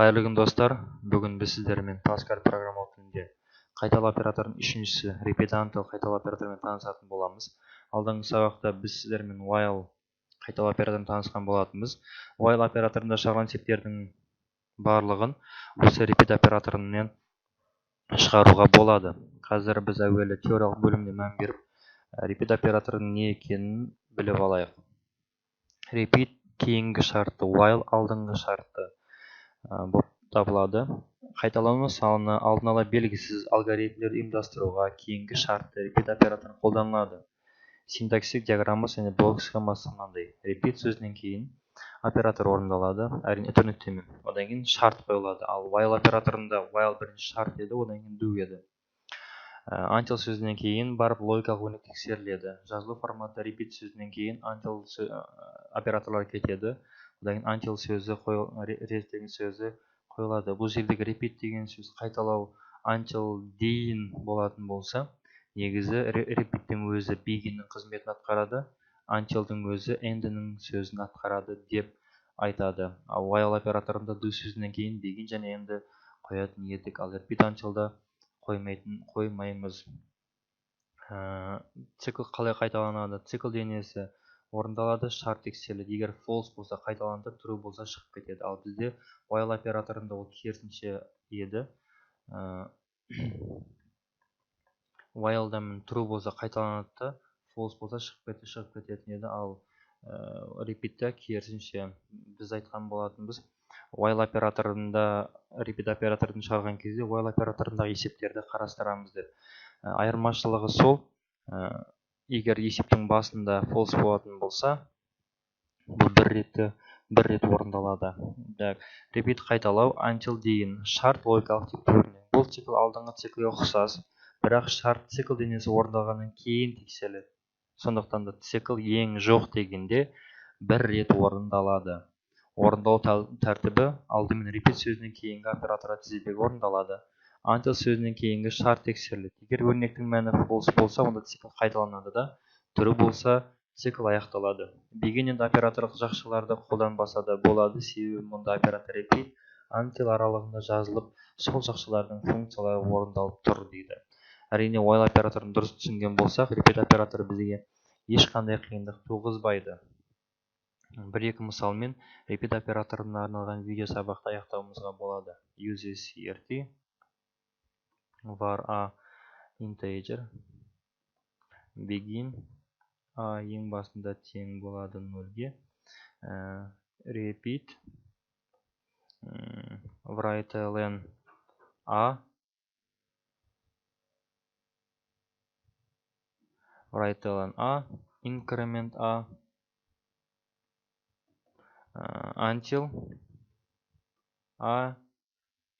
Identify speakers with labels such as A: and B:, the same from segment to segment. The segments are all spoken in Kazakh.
A: Қайырлы күн достар, бүгін біз сіздермен Pascal программалық тілінде қайталау операторының үшіншісі repeat-until қайталау операторымен танысатын боламыз. Алдыңғы сабақта біз сіздермен while қайталау операторымен танысқан болатынбыз. While операторында шағылған есептердің барлығын осы repeat операторымен шығаруға болады. Қазір біз әуелі теориялық бөліміне мән беріп, repeat операторының не екенін біліп алайық. Repeat кейінгі шарты, while алдыңғы шарты болып табылады. Қайталану мысалына алдын ала белгісіз алгоритмдерді ұйымдастыруға кейінгі шартты repeat операторы қолданылады. Синтаксик диаграммасы және блок схемасы мынандай. Repeat сөзінен кейін оператор орындалады, әрине нүктемен. Одан кейін шарт қойылады. Ал while операторында while бірінші шарт еді, одан кейін do еді. Until сөзінен кейін барып логикалық өрнек тексеріледі. Жазылу форматы repeat сөзінен кейін until операторлар кетеді. Одан кейін until сөзі деген сөзі қойылады. Бұл жердегі repeat деген сөз қайталау until дейін болатын болса, негізі repeat'тің өзі begin'нің қызметін атқарады, until'дің өзі end'нің сөзін атқарады деп айтады. Ал while операторында do сөзінен кейін begin және end'ді қоятын едік. Ал repeat until'да қоймаймыз. Цикл қалай қайталанады? Цикл денесі орындалады, шарт тексеріледі. Егер false болса қайталанады, true болса шығып кетеді. Ал бізде while операторында ол керісінше еді. While'да true болса қайталанады, false болса шығып кететін еді. Ал repeat'та керісінше біз айтқан болатынбыз. While операторында repeat операторын шығарған кезде while операторындағы есептерді қарастырамыз деп. Айырмашылығы сол, егер есептің басында false болатын болса, бұл бір рет орындалады. Repeat қайталау until дейін шарт логикалық типтелінеді. Бұл цикл алдыңғы циклге ұқсас, бірақ шарт цикл денесі орындалғаннан кейін тексеріледі. Сондықтан да цикл ең жоқ дегенде бір рет орындалады. Орындалу тәртібі алдымен repeat сөзінен кейінгі операторы тізбегі орындалады. Until сөзінен кейінгі шарт тексеріледі. Егер өрнектің мәні false болса, онда цикл қайталанады да, true болса цикл аяқталады. Begin end операторлық жақшаларды қолданбаса да болады, себебі мұнда оператор repeat until аралығында жазылып, сол жақшалардың функциялары орындалып тұр дейді. Әрине while операторын дұрыс түсінген болсақ, repeat операторы бізге ешқандай қиындық туғызбайды. Бір-екі мысалмен repeat операторына арналған видео сабақты аяқтауымызға болады. Use CRT var a integer begin a ең басында тең болады 0-ге. Repeat write-ln a increment a until a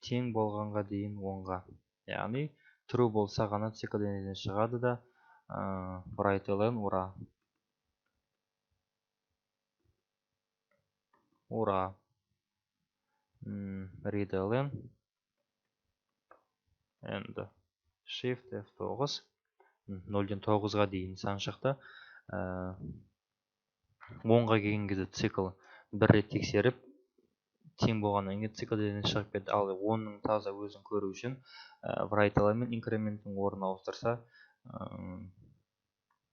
A: тең болғанға дейін 10-ға. Яғни true болса ғана цикл денеден шығады да write-ln ура. Read-ln and shift F9 0-ден 9-ға дейін сан шықты. 10-ға келген кезде цикл бір рет тексеріп, тең болғаннан кейін цикл денеден шығып кетті. Ал 10-ның таза өзін көру үшін write-ln мен increment'ің орнын ауыстырса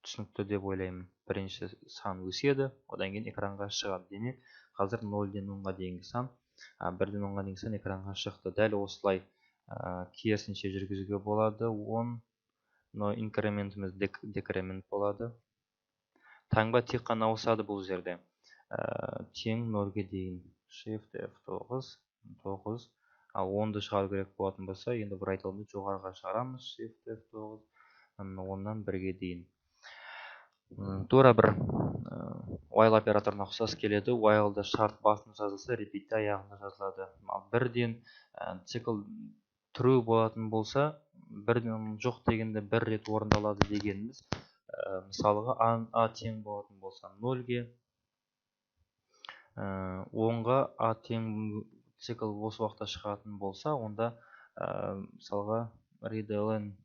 A: түсінікті деп ойлаймын. Бірінші сан өседі, одан кейін экранға шығады. Демек, қазір 0-ден 10-ға дейінгі сан, 1-ден 10-ға дейінгі сан экранға шықты. Дәл осылай керісінше жүргізуге болады. 10, но инкрементіміз декремент болады. Таңба тек қана ауысады бұл жерде. Тең 0-ге дейін. Shift F9, 9. Ал 10-ды шығару керек болатын болса, енді write-ln'ды жоғарыға шығарамыз. Shift F9, 10-нан 1-ге дейін. Тура бір while операторына ұқсас келеді. While'да шарт басында жазылса, repeat'те аяғында жазылады. Ал 1-ден цикл true болатын болса, 1-ден жоқ дегенде 1 рет орындалады дегеніміз. Мысалыға a тең болатын болса 0-ге, 10-ға a тең цикл осы уақытта шығатын болса, онда мысалға read-ln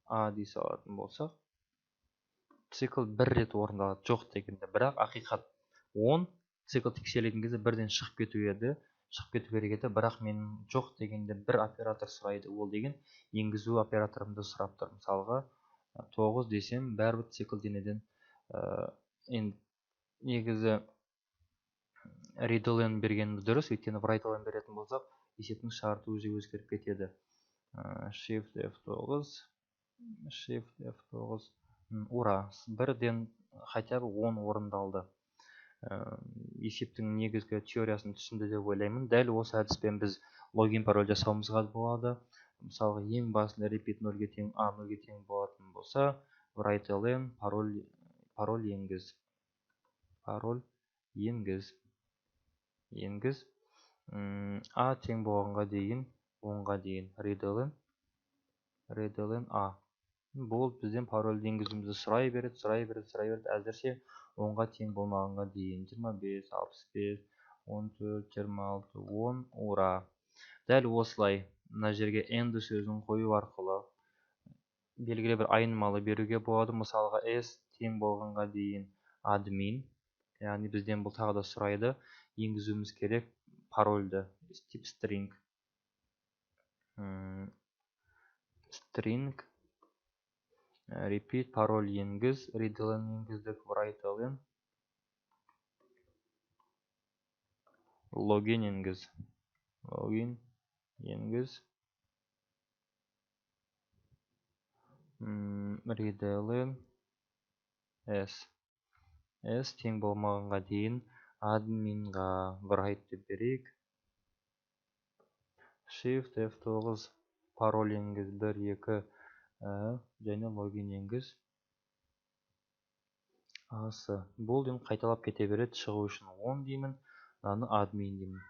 A: a дей салатын болсақ, цикл 1 рет орындалады жоқ дегенде. Бірақ ақиқат 10 цикл тексерілген кезде 1-ден шығып кету еді. шығып кету керек еді, бірақ мен жоқ дегенде бір оператор сұрайды, ол деген енгізу операторымды сұрап тұр. Мысалға 9 десем бәрібір циклденеден негізі readline бергеніміз дұрыс, өйткені writeline беретін болсақ есептің шарты өзі өзгеріп кетеді. Shift F9 Shift F9 ура, бірден хотя бы 10 орындалды. Есептің негізгі теориясын түсінді деп ойлаймын. Дәл осы әдіспен біз логин пароль жасауымызға болады. Мысалға ең басында repeat 0-ге тең, a 0-ге тең болатын болса, writeline пароль енгіз. Пароль енгіз. A тең болғанға дейін 10-ға дейін readline a. Бұл бізден парольді енгізуімізді сұрай береді. Әзірше 10-ға тең болмағанға дейін 25, 65, 14, 26, 10, ура. Дәл осылай мына жерге end сөзін қою арқылы белгілі бір айнымалы беруге болады. Мысалға s тең болғанға дейін admin, яғни бізден бұл тағы да сұрайды. Енгізуіміз керек парольді, тип string. String repeat пароль енгіз, readline енгіздік, writeline login енгіз. Readline s тең болмағанға дейін adminға write деп берейік. Shift F9 пароль енгіз 1, 2 және login енгіз. Асы. Бұл дейін қайталап кете береді. Шығу үшін 10 деймін, мынаны admin деймін.